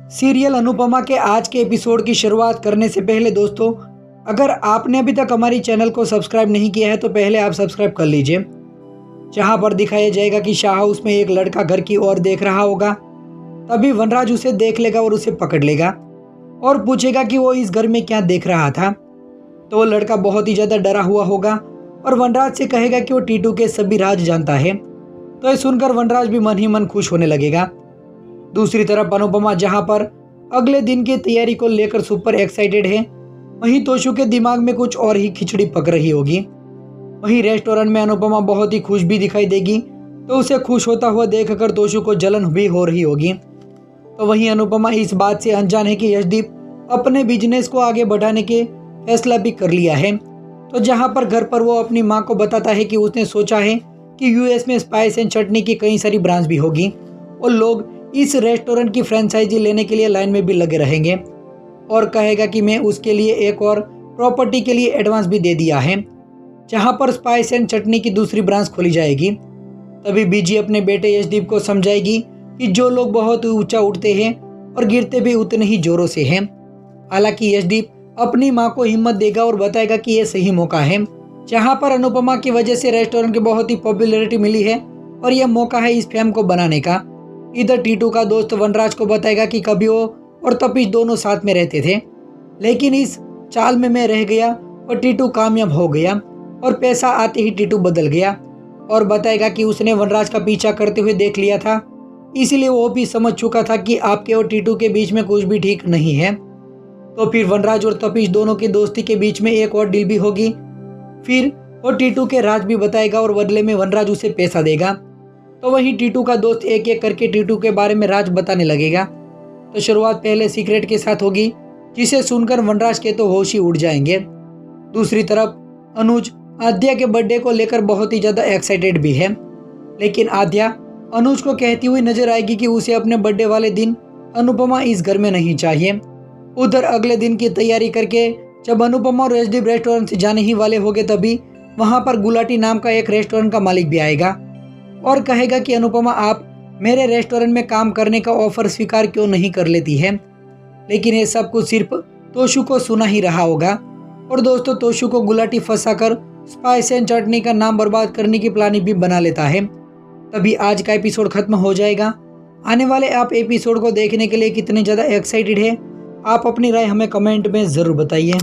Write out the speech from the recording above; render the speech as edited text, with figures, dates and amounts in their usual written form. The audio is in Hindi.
सीरियल अनुपमा के आज के एपिसोड की शुरुआत करने से पहले दोस्तों, अगर आपने अभी तक हमारी चैनल को सब्सक्राइब नहीं किया है तो पहले आप सब्सक्राइब कर लीजिए। जहां पर दिखाया जाएगा कि शाह हाउस में एक लड़का घर की ओर देख रहा होगा। तभी वनराज उसे देख लेगा और उसे पकड़ लेगा और पूछेगा कि वो इस घर में क्या देख रहा था। तो वो लड़का बहुत ही ज़्यादा डरा हुआ होगा और वनराज से कहेगा कि वो टीटू के सभी राज जानता है। तो ये सुनकर वनराज भी मन ही मन खुश होने लगेगा। दूसरी तरफ अनुपमा जहां पर अगले दिन की तैयारी को लेकर सुपर एक्साइटेड है, वहीं तोशु के दिमाग में कुछ और ही खिचड़ी पक रही होगी। वहीं रेस्टोरेंट में अनुपमा बहुत ही खुश भी दिखाई देगी, तो उसे खुश होता हुआ देखकर तोशु को जलन भी हो रही होगी। तो वहीं अनुपमा इस बात से अनजान है कि यशदीप अपने बिजनेस को आगे बढ़ाने के फैसला भी कर लिया है। तो जहां पर घर पर वो अपनी माँ को बताता है कि उसने सोचा है कि यूएस में स्पाइस एंड चटनी की कई सारी ब्रांच भी होगी और लोग इस रेस्टोरेंट की फ्रेंचाइजी लेने के लिए लाइन में भी लगे रहेंगे, और कहेगा कि मैं उसके लिए एक और प्रॉपर्टी के लिए एडवांस भी दे दिया है जहां पर स्पाइस एंड चटनी की दूसरी ब्रांच खोली जाएगी। तभी बीजी अपने बेटे यशदीप को समझाएगी कि जो लोग बहुत ऊंचा उठते हैं और गिरते भी उतने ही जोरों से हैं। हालांकि यशदीप अपनी मां को हिम्मत देगा और बताएगा कि यह सही मौका है। जहां पर अनुपमा की वजह से रेस्टोरेंट की बहुत ही पॉपुलैरिटी मिली है और यह मौका है इस फेम को बनाने का। इधर टीटू का दोस्त वनराज को बताएगा कि कभी वो और तपीश दोनों साथ में रहते थे, लेकिन इस चाल में मैं रह गया और टीटू कामयाब हो गया और पैसा आते ही टीटू बदल गया, और बताएगा कि उसने वनराज का पीछा करते हुए देख लिया था, इसीलिए वो भी समझ चुका था कि आपके और टीटू के बीच में कुछ भी ठीक नहीं है। तो फिर वनराज और तपीश दोनों की दोस्ती के बीच में एक और डील भी होगी। फिर वो टीटू के राज भी बताएगा और बदले में वनराज उसे पैसा देगा। तो वहीं टीटू का दोस्त एक एक करके टीटू के बारे में राज बताने लगेगा। तो शुरुआत पहले सीक्रेट के साथ होगी, जिसे सुनकर वनराज के तो होश ही उड़ जाएंगे। दूसरी तरफ अनुज आद्या के बर्थडे को लेकर बहुत ही ज़्यादा एक्साइटेड भी है, लेकिन आद्या अनुज को कहती हुई नजर आएगी कि उसे अपने बर्थडे वाले दिन अनुपमा इस घर में नहीं चाहिए। उधर अगले दिन की तैयारी करके जब अनुपमा और यशदीप रेस्टोरेंट से जाने ही वाले होंगे, तभी वहाँ पर गुलाटी नाम का एक रेस्टोरेंट का मालिक भी आएगा और कहेगा कि अनुपमा आप मेरे रेस्टोरेंट में काम करने का ऑफर स्वीकार क्यों नहीं कर लेती है। लेकिन ये सब कुछ सिर्फ तोशु को सुना ही रहा होगा, और दोस्तों तोशु को गुलाटी फंसाकर स्पाइस एंड चटनी का नाम बर्बाद करने की प्लानिंग भी बना लेता है। तभी आज का एपिसोड खत्म हो जाएगा। आने वाले आप एपिसोड को देखने के लिए कितने ज़्यादा एक्साइटेड है, आप अपनी राय हमें कमेंट में ज़रूर बताइए।